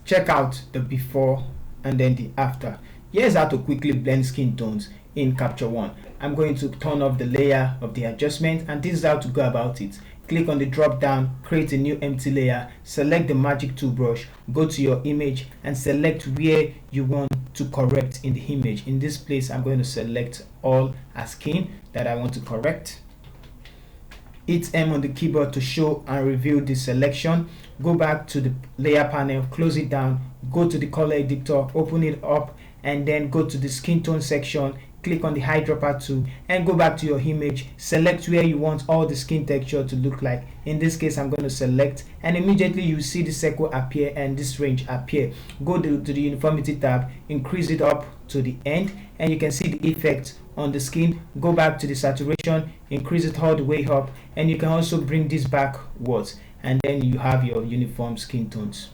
check out the before and then the after. Here's how to quickly blend skin tones in Capture One. I'm going to turn off the layer of the adjustment, and this is how to go about it. Click on the drop down, create a new empty layer, select the magic tool brush, go to your image and select where you want to correct in the image. In this place, I'm going to select all as skin that I want to correct. Hit M on the keyboard to show and reveal the selection. Go back to the layer panel, close it down, go to the color editor, open it up, and then go to the skin tone section. Click on the eyedropper tool and go back to your image. Select where you want all the skin texture to look like. In this case, I'm going to select, and immediately you see the circle appear and this range appear. Go to the uniformity tab, increase it up to the end, and you can see the effect on the skin. Go back to the saturation, increase it all the way up, and you can also bring this backwards, and then you have your uniform skin tones.